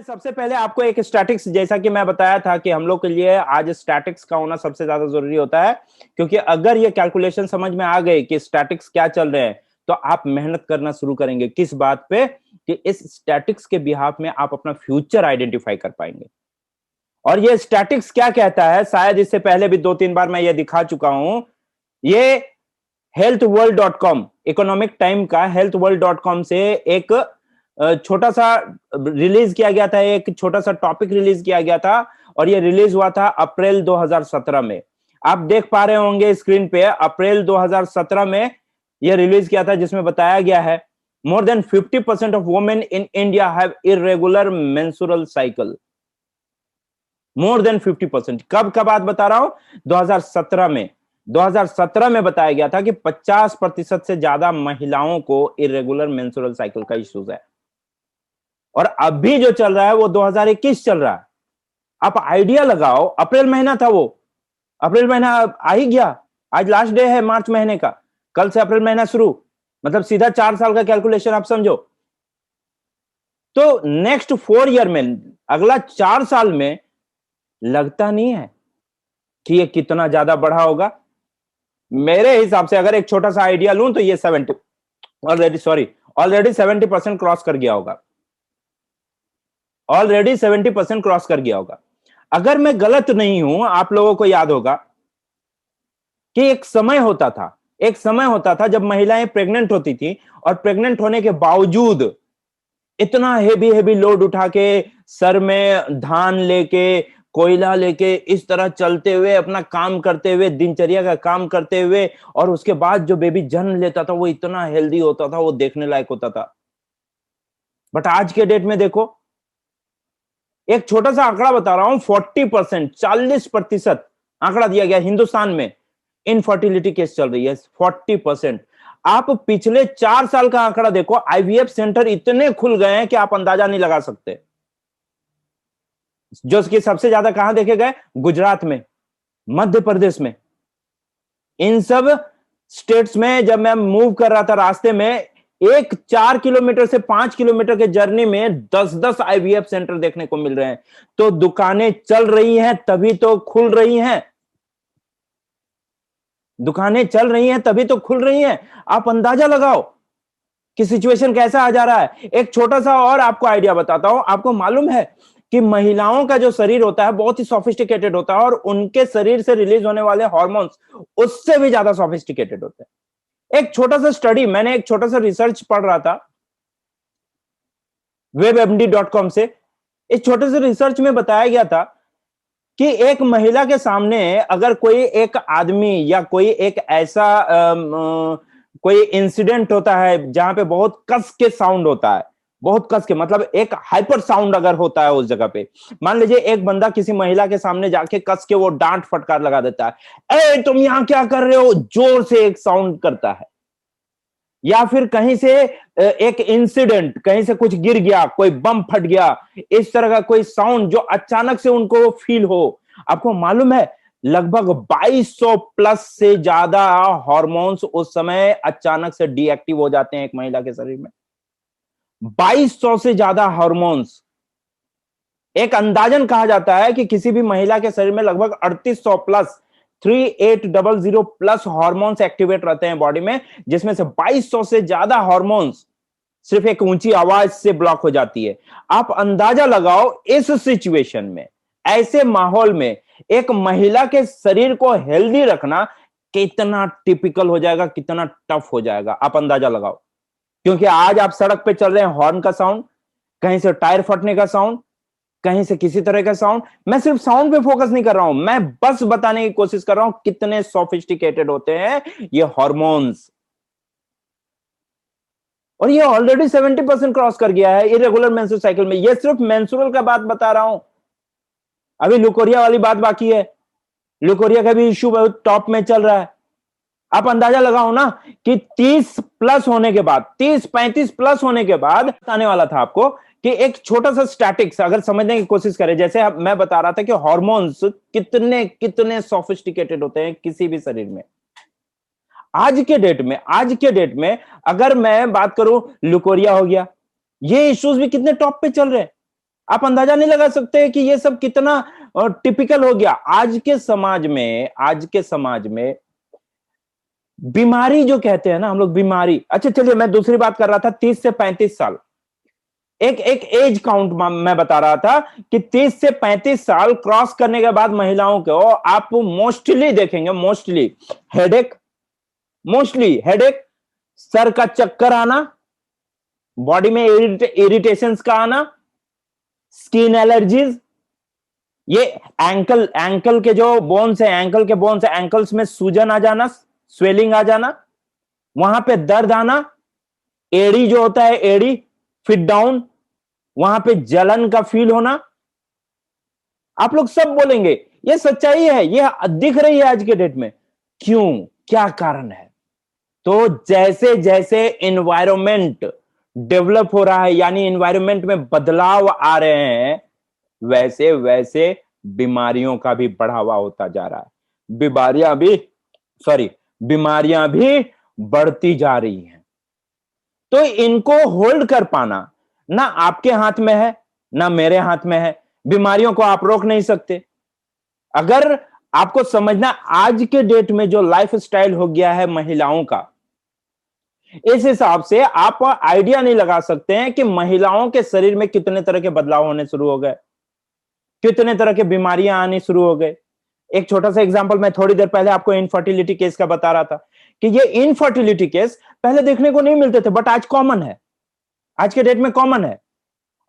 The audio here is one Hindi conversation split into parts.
मैं सबसे पहले आपको एक स्टैटिक्स, जैसा कि मैं बताया था कि हम लोग के लिए आज स्टैटिक्स का होना सबसे ज्यादा जरूरी होता है, क्योंकि अगर ये कैलकुलेशन समझ में आ गए कि स्टैटिक्स क्या चल रहे हैं तो आप मेहनत करना शुरू करेंगे किस बात पे, कि इस स्टैटिक्स के बिहाफ में आप अपना फ्यूचर आइडेंटिफाई कर पाएंगे। और ये स्टैटिक्स क्या कहता है, शायद इससे पहले भी 2-3 बार मैं ये दिखा चुका हूं। ये healthworld.com, इकोनॉमिक टाइम का healthworld.com से एक छोटा सा रिलीज किया गया था, एक छोटा सा टॉपिक रिलीज किया गया था, और ये रिलीज हुआ था अप्रैल 2017 में। आप देख पा रहे होंगे स्क्रीन पे, अप्रैल 2017 में ये रिलीज किया था, जिसमें बताया गया है more than 50% of women in India have irregular menstrual cycle. More than 50%। कब का बात बता रहा हूं? 2017 में। 2017 में बताया गया था कि 50% से ज्यादा महिलाओं को इरेगुलर मेंस्ट्रुअल साइकिल का इश्यूज है। और अभी जो चल रहा है वो 2021 चल रहा है। आप आइडिया लगाओ, अप्रैल महीना था वो, अप्रैल महीना आ ही गया, आज लास्ट डे है मार्च महीने का, कल से अप्रैल महीना शुरू, मतलब सीधा 4 साल का कैलकुलेशन आप समझो। तो नेक्स्ट 4 ईयर में, अगला 4 साल में लगता नहीं है कि ये कितना ज्यादा बढ़ा होगा। मेरे हिसाब से अगर एक छोटा सा आइडिया लूं तो ये 70 ऑलरेडी 70% क्रॉस कर गया होगा, ऑलरेडी 70% क्रॉस कर गया होगा। अगर मैं गलत नहीं हूं, आप लोगों को याद होगा कि एक समय होता था जब महिलाएं प्रेग्नेंट होती थी, और प्रेग्नेंट होने के बावजूद इतना हेवी लोड उठा के, सर में धान लेके, कोयला लेके, इस तरह चलते हुए, अपना काम करते हुए, दिनचर्या का काम करते हुए, और उसके बाद जो बेबी जन्म लेता था वो इतना हेल्दी होता था, वो देखने लायक होता था। बट आज के डेट में देखो, एक छोटा सा आंकड़ा बता रहा हूं, 40%, 40% आंकड़ा दिया गया हिंदुस्तान में इनफर्टिलिटी केस चल रही है, 40%। आप पिछले 4 साल का आंकड़ा देखो, आईवीएफ सेंटर इतने खुल गए हैं कि आप अंदाजा नहीं लगा सकते। जो कि सबसे ज्यादा कहां देखे गए? गुजरात में, मध्य प्रदेश में, इन सब स्टेट्स में। जब मैं मूव कर रहा था रास्ते में, एक 4 किलोमीटर से 5 किलोमीटर के जर्नी में 10-10 आईवीएफ सेंटर देखने को मिल रहे हैं। तो दुकानें चल रही हैं तभी तो खुल रही हैं, दुकानें चल रही हैं तभी तो खुल रही हैं। आप अंदाजा लगाओ कि सिचुएशन कैसा आ जा रहा है। एक छोटा सा और आपको आइडिया बताता हूं। आपको मालूम है कि महिलाओं का जो शरीर होता है बहुत ही सोफिस्टिकेटेड होता है, और उनके शरीर से रिलीज होने वाले हार्मोन्स उससे भी ज्यादा सोफिस्टिकेटेड होते हैं। एक छोटा सा स्टडी, मैंने एक छोटा सा रिसर्च पढ़ रहा था webmd.com से। इस छोटे से रिसर्च में बताया गया था कि एक महिला के सामने अगर कोई एक आदमी या कोई एक ऐसा कोई इंसिडेंट होता है जहां पे बहुत कस के साउंड होता है, बहुत कस के, मतलब एक हाइपर साउंड अगर होता है उस जगह पे, मान लीजिए एक बंदा किसी महिला के सामने जाके कस के वो डांट फटकार लगा देता है, ए तुम यहां क्या कर रहे हो, जोर से एक साउंड करता है। या फिर कहीं से एक इंसिडेंट, कहीं से कुछ गिर गया, कोई बम फट गया, इस तरह का कोई साउंड जो अचानक से उनको फील हो। आपको मालूम है लगभग 2200 प्लस से ज्यादा हार्मोन्स उस समय अचानक से डीएक्टिव हो जाते हैं एक महिला के शरीर में। 2200 से ज्यादा हार्मोन्स। एक अंदाजन कहा जाता है कि किसी भी महिला के शरीर में लगभग 3800 प्लस 3800 प्लस हार्मोन्स एक्टिवेट रहते हैं बॉडी में, जिसमें से 2200 से ज्यादा हार्मोन्स सिर्फ एक ऊंची आवाज से ब्लॉक हो जाती है। आप अंदाजा लगाओ इस सिचुएशन में, ऐसे माहौल में एक महिला के शरीर को हेल्दी रखना कितना टिपिकल हो जाएगा, कितना टफ हो जाएगा, आप अंदाजा लगाओ। क्योंकि आज आप सड़क पे चल रहे हैं, हॉर्न का साउंड, कहीं से टायर फटने का साउंड, कहीं से किसी तरह का साउंड। मैं सिर्फ साउंड पे फोकस नहीं कर रहा हूं, मैं बस बताने की कोशिश कर रहा हूं कितने सोफिस्टिकेटेड होते हैं ये हार्मोन्स। और ये ऑलरेडी 70% क्रॉस कर गया है इरेगुलर मेंस्ट्रुअल साइकिल में। ये सिर्फ मेंस्ट्रुअल का बात बता रहा हूं, अभी लुकोरिया वाली बात बाकी है। लुकोरिया का भी इश्यू बहुत टॉप में चल रहा है। आप अंदाजा लगाओ ना कि 30 प्लस होने के बाद, 30-35 प्लस होने के बाद बताने वाला था आपको कि एक छोटा सा स्टैटिक्स अगर समझने की कोशिश करें, जैसे मैं बता रहा था कि हार्मोन्स कितने कितने सोफिस्टिकेटेड होते हैं किसी भी शरीर में। आज के डेट में अगर मैं बात करूं, लुकोरिया हो गया, ये इश्यूज भी कितने टॉप पे चल रहे हैं। आप अंदाजा नहीं लगा सकते कि ये सब कितना टिपिकल हो गया आज के समाज में। आज के समाज में बीमारी जो कहते हैं ना हम लोग, बीमारी। अच्छा चलिए, मैं दूसरी बात कर रहा था, 30 से 35 साल, एक एक एज काउंट मैं बता रहा था कि 30 से 35 साल क्रॉस करने के बाद महिलाओं को आप मोस्टली देखेंगे, हेडेक मोस्टली हेडेक, सर का चक्कर आना, बॉडी में इरिटेशंस का आना, स्किन एलर्जीज, ये एंकल के जो बोन्स है, एंकल्स में सूजन आ जाना, स्वेलिंग आ जाना, वहां पे दर्द आना, एड़ी जो होता है, एड़ी फिट डाउन, वहां पे जलन का फील होना। आप लोग सब बोलेंगे ये सच्चाई है, ये दिख रही है आज के डेट में। क्यों, क्या कारण है? तो जैसे जैसे एनवायरमेंट डेवलप हो रहा है, यानी एनवायरमेंट में बदलाव आ रहे हैं, वैसे वैसे बीमारियों का भी बढ़ावा होता जा रहा है। बीमारियां भी बढ़ती जा रही हैं। तो इनको होल्ड कर पाना ना आपके हाथ में है, ना मेरे हाथ में है। बीमारियों को आप रोक नहीं सकते। अगर आपको समझना, आज के डेट में जो लाइफ स्टाइल हो गया है महिलाओं का, इस हिसाब से आप आइडिया नहीं लगा सकते हैं कि महिलाओं के शरीर में कितने तरह के बदलाव होने शुरू हो गए, कितने तरह के बीमारियां आनी शुरू हो गए। एक छोटा सा एग्जांपल मैं थोड़ी देर पहले आपको इनफर्टिलिटी केस का बता रहा था कि ये इनफर्टिलिटी केस पहले देखने को नहीं मिलते थे, बट आज कॉमन है, आज के डेट में कॉमन है।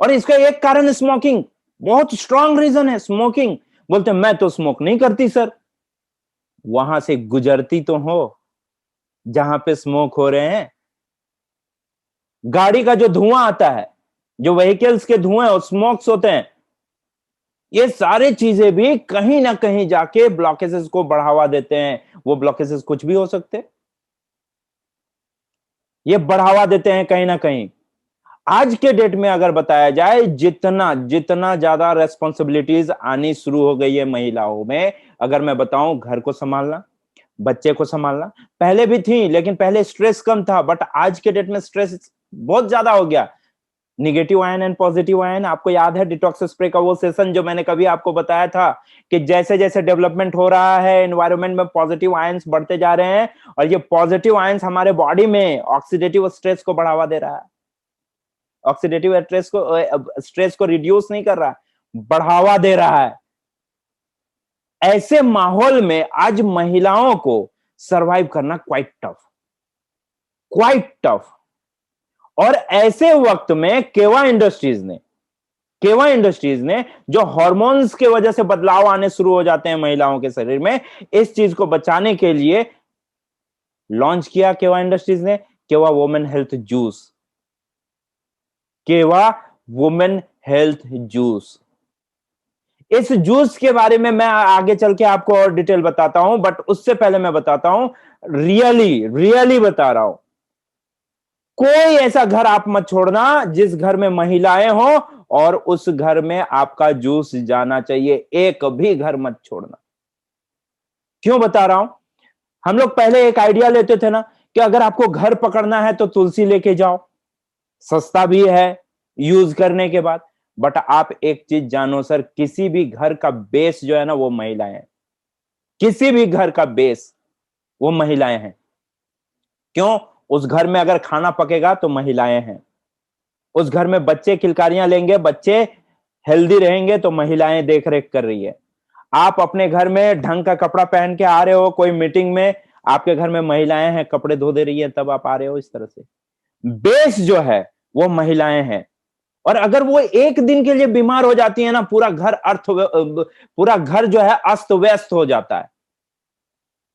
और इसका एक कारण स्मोकिंग, बहुत स्ट्रांग रीजन है स्मोकिंग। बोलते हैं मैं तो स्मोक नहीं करती सर। वहां से गुजरती तो हो जहां पे स्मोक हो रहे हैं। गाड़ी का जो धुआं आता है, जो व्हीकल्स के धुएं और स्मोक्स होते हैं, ये सारी चीजें भी कहीं ना कहीं जाके ब्लॉकेजेस को बढ़ावा देते हैं। वो ब्लॉकेजेस कुछ भी हो सकते, ये बढ़ावा देते हैं कहीं ना कहीं। आज के डेट में अगर बताया जाए, जितना जितना ज्यादा रेस्पॉन्सिबिलिटीज आनी शुरू हो गई है महिलाओं में, अगर मैं बताऊं, घर को संभालना, बच्चे को संभालना, पहले भी थी लेकिन पहले स्ट्रेस कम था, बट आज के डेट में स्ट्रेस बहुत ज्यादा हो गया। Negative ion and positive ion, आपको याद है डिटॉक्स स्प्रे का वो सेशन जो मैंने कभी आपको बताया था कि जैसे जैसे डेवलपमेंट हो रहा है एनवायरनमेंट में, पॉजिटिव आयंस बढ़ते जा रहे हैं, और ये पॉजिटिव आयंस हमारे बॉडी में ऑक्सीडेटिव स्ट्रेस को बढ़ावा दे रहा है। ऑक्सीडेटिव स्ट्रेस को रिड्यूस नहीं कर रहा, बढ़ावा दे रहा है। ऐसे माहौल में आज महिलाओं को सरवाइव करना क्वाइट टफ। और ऐसे वक्त में केवा इंडस्ट्रीज ने जो हार्मोन्स के वजह से बदलाव आने शुरू हो जाते हैं महिलाओं के शरीर में, इस चीज को बचाने के लिए लॉन्च किया केवा इंडस्ट्रीज ने केवा वुमेन हेल्थ जूस। केवा वुमेन हेल्थ जूस, इस जूस के बारे में मैं आगे चल के आपको और डिटेल बताता हूं, बट उससे पहले मैं बताता हूं, रियली बता रहा हूं, कोई ऐसा घर आप मत छोड़ना जिस घर में महिलाएं हो और उस घर में आपका जूस जाना चाहिए। एक भी घर मत छोड़ना। क्यों बता रहा हूं? हम लोग पहले एक आइडिया लेते थे ना कि अगर आपको घर पकड़ना है तो तुलसी लेके जाओ, सस्ता भी है यूज करने के बाद। बट आप एक चीज जानो सर, किसी भी घर का बेस जो है ना वो महिलाएं हैं। किसी भी घर का बेस वो महिलाएं हैं। क्यों? उस घर में अगर खाना पकेगा तो महिलाएं हैं। उस घर में बच्चे किलकारियां लेंगे, बच्चे हेल्दी रहेंगे तो महिलाएं देख रेख कर रही है। आप अपने घर में ढंग का कपड़ा पहन के आ रहे हो कोई मीटिंग में, आपके घर में महिलाएं हैं कपड़े धो दे रही है, तब आप आ रहे हो। इस तरह से बेस जो है वो महिलाएं हैं। और अगर वो एक दिन के लिए बीमार हो जाती है ना, पूरा घर जो है अस्त व्यस्त हो जाता है।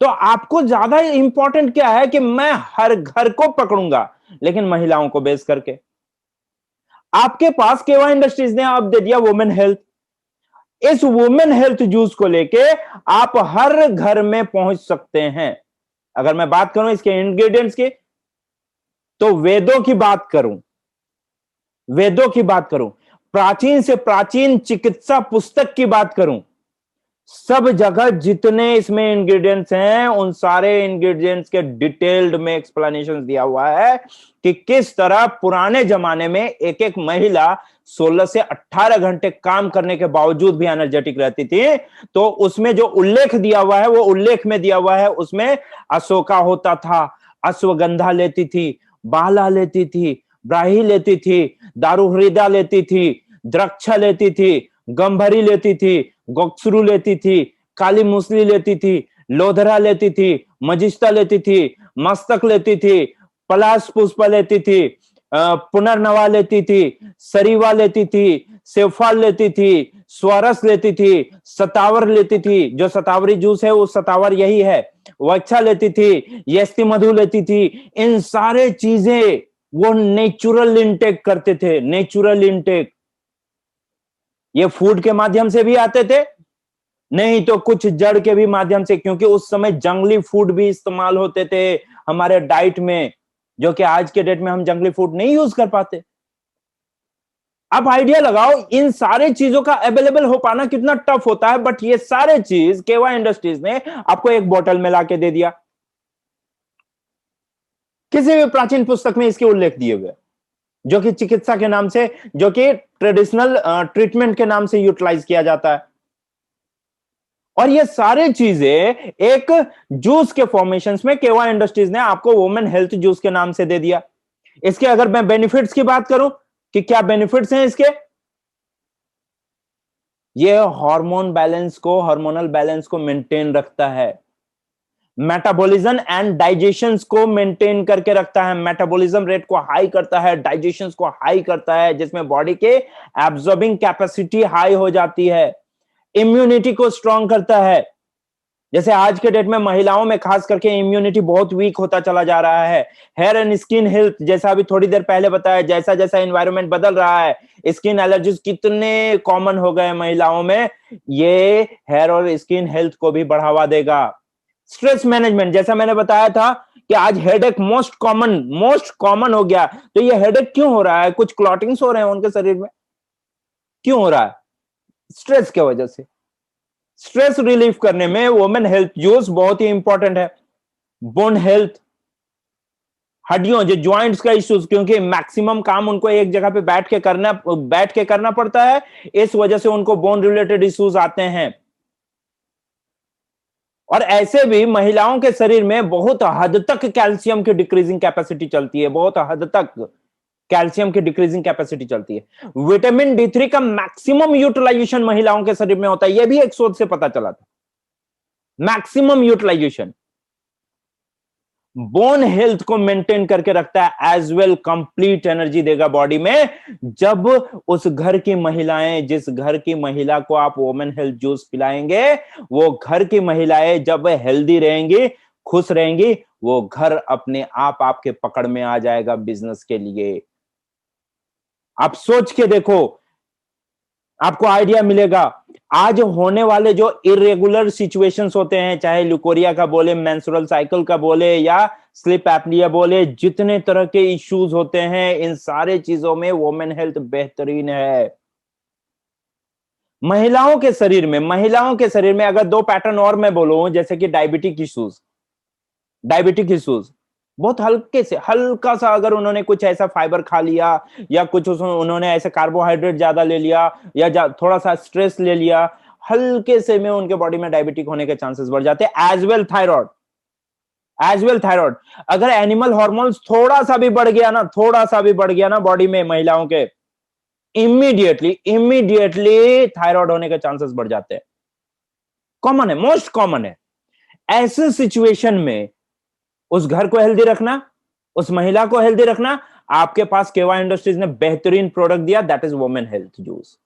तो आपको ज्यादा इंपॉर्टेंट क्या है कि मैं हर घर को पकड़ूंगा, लेकिन महिलाओं को बेस करके। आपके पास केवा इंडस्ट्रीज ने अब दे दिया वुमेन हेल्थ। इस वुमेन हेल्थ जूस को लेके आप हर घर में पहुंच सकते हैं। अगर मैं बात करूं इसके इंग्रेडिएंट्स की, तो वेदों की बात करूं, प्राचीन से प्राचीन चिकित्सा पुस्तक की बात करूं, सब जगह जितने इसमें इंग्रेडिएंट्स हैं उन सारे इंग्रेडिएंट्स के डिटेल्ड में एक्सप्लेनेशन दिया हुआ है कि किस तरह पुराने जमाने में एक एक महिला 16 से 18 घंटे काम करने के बावजूद भी एनर्जेटिक रहती थी। तो उसमें जो उल्लेख दिया हुआ है वो उल्लेख में दिया हुआ है, उसमें अशोका होता था, अश्वगंधा लेती थी, बाला लेती थी, ब्राही लेती थी, दारूहृदा लेती थी, द्रक्षा लेती थी, गंभरी लेती थी, गोक्सरू लेती थी, काली मूसली लेती थी, लोधरा लेती थी, मजिस्ता लेती थी, मस्तक लेती थी, पलाश पुष्प लेती थी, पुनर्नवा लेती थी, सरीवा लेती थी, सेफाल लेती थी, स्वरस लेती थी, सतावर लेती थी, जो सतावरी जूस है वो सतावर यही है, वक्षा लेती थी, यस्ती मधु लेती थी। इन सारे चीजें वो नेचुरल इंटेक करते थे, नेचुरल इंटेक। ये फूड के माध्यम से भी आते थे, नहीं तो कुछ जड़ के भी माध्यम से, क्योंकि उस समय जंगली फूड भी इस्तेमाल होते थे हमारे डाइट में, जो कि आज के डेट में हम जंगली फूड नहीं यूज कर पाते। आप आइडिया लगाओ इन सारे चीजों का अवेलेबल हो पाना कितना टफ होता है, बट ये सारे चीज केवा इंडस्ट्रीज ने आपको एक बोतल में लाके दे दिया। किसी भी प्राचीन पुस्तक में इसके उल्लेख दिए हुए, जो कि चिकित्सा के नाम से, जो कि ट्रेडिशनल ट्रीटमेंट के नाम से यूटिलाइज किया जाता है। और ये सारे चीजें एक जूस के फॉर्मेशंस में केवा इंडस्ट्रीज ने आपको वुमेन हेल्थ जूस के नाम से दे दिया। इसके अगर मैं बेनिफिट्स की बात करूं कि क्या बेनिफिट्स हैं इसके, ये हार्मोनल बैलेंस को मेंटेन रखता है, मेटाबॉलिज्म एंड डाइजेशन को मेंटेन करके रखता है, मेटाबॉलिज्म रेट को हाई करता है, डाइजेशन को हाई करता है, जिसमें बॉडी के एब्जॉर्बिंग कैपेसिटी हाई हो जाती है, इम्यूनिटी को स्ट्रांग करता है। जैसे आज के डेट में महिलाओं में खास करके इम्यूनिटी बहुत वीक होता चला जा रहा है। हेयर एंड स्किन हेल्थ, जैसा अभी थोड़ी देर पहले बताया, जैसा जैसा एनवायरनमेंट बदल रहा है, स्किन एलर्जीज कितने कॉमन हो गए महिलाओं में, ये हेयर और स्किन हेल्थ को भी बढ़ावा देगा। स्ट्रेस मैनेजमेंट, जैसा मैंने बताया था कि आज हेडेक मोस्ट कॉमन हो गया। तो ये हेडेक क्यों हो रहा है? कुछ क्लॉटिंग्स हो रहे हैं उनके शरीर में, क्यों हो रहा है? स्ट्रेस की वजह से। स्ट्रेस रिलीफ करने में वुमेन हेल्थ जूस बहुत ही इंपॉर्टेंट है। बोन हेल्थ, हड्डियों, जो ज्वाइंट्स का इश्यूज, क्योंकि मैक्सिमम काम उनको एक जगह पे बैठ के करना पड़ता है, इस वजह से उनको बोन रिलेटेड इश्यूज आते हैं। और ऐसे भी महिलाओं के शरीर में बहुत हद तक कैल्शियम की डिक्रीजिंग कैपेसिटी चलती है, बहुत हद तक कैल्शियम की डिक्रीजिंग कैपेसिटी चलती है। विटामिन डी3 का मैक्सिमम यूटिलाइजेशन महिलाओं के शरीर में होता है, यह भी एक शोध से पता चला था, मैक्सिमम यूटिलाइजेशन। बोन हेल्थ को मेंटेन करके रखता है एज वेल, कंप्लीट एनर्जी देगा बॉडी में। जब उस घर की महिलाएं, जिस घर की महिला को आप वुमेन हेल्थ जूस पिलाएंगे, वो घर की महिलाएं जब हेल्दी रहेंगी, खुश रहेंगी, वो घर अपने आप आपके पकड़ में आ जाएगा बिजनेस के लिए। आप सोच के देखो, आपको आइडिया मिलेगा। आज होने वाले जो इरेगुलर सिचुएशंस होते हैं, चाहे ल्यूकोरिया का बोले, मेंस्ट्रुअल साइकिल का बोले, या स्लीप एपनिया बोले, जितने तरह के इश्यूज होते हैं, इन सारे चीजों में वुमेन हेल्थ बेहतरीन है। महिलाओं के शरीर में अगर दो पैटर्न और मैं बोलूं, जैसे कि डायबिटिक इश्यूज बहुत हल्के से, हल्का सा अगर उन्होंने कुछ ऐसा फाइबर खा लिया, या कुछ उन्होंने ऐसे कार्बोहाइड्रेट ज्यादा ले लिया, या थोड़ा सा स्ट्रेस ले लिया, हल्के से में उनके बॉडी में डायबिटिक होने के चांसेस बढ़ जाते हैं। एज वेल थायराइड, अगर एनिमल हॉर्मोन्स थोड़ा सा भी बढ़ गया ना बॉडी में महिलाओं के, इमीडिएटली थायराइड होने के चांसेस बढ़ जाते हैं। कॉमन है, मोस्ट कॉमन है। ऐसे सिचुएशन में उस घर को हेल्दी रखना, उस महिला को हेल्दी रखना, आपके पास केवा इंडस्ट्रीज ने बेहतरीन प्रोडक्ट दिया, that is women health juice.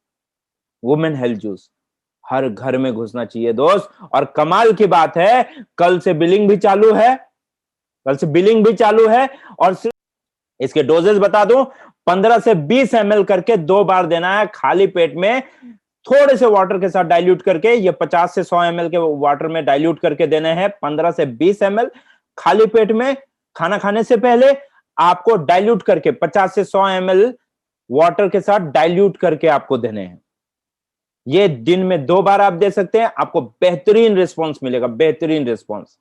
Women health juice हर घर में घुसना चाहिए दोस्त। और कमाल की बात है, कल से बिलिंग भी चालू है। और सिर्फ इसके डोजेस बता दूं, 15 से 20 ml करके 2 बार देना है, खाली पेट में, थोड़े से वाटर के साथ डाइल्यूट करके। ये 50 से 100 ml के वाटर में डाइल्यूट करके देने हैं, 15 से 20 ml खाली पेट में। खाना खाने से पहले आपको डाइल्यूट करके 50 से 100 ml वाटर के साथ डाइल्यूट करके आपको देने हैं। ये दिन में 2 बार आप दे सकते हैं, आपको बेहतरीन रिस्पॉन्स मिलेगा, बेहतरीन रिस्पॉन्स।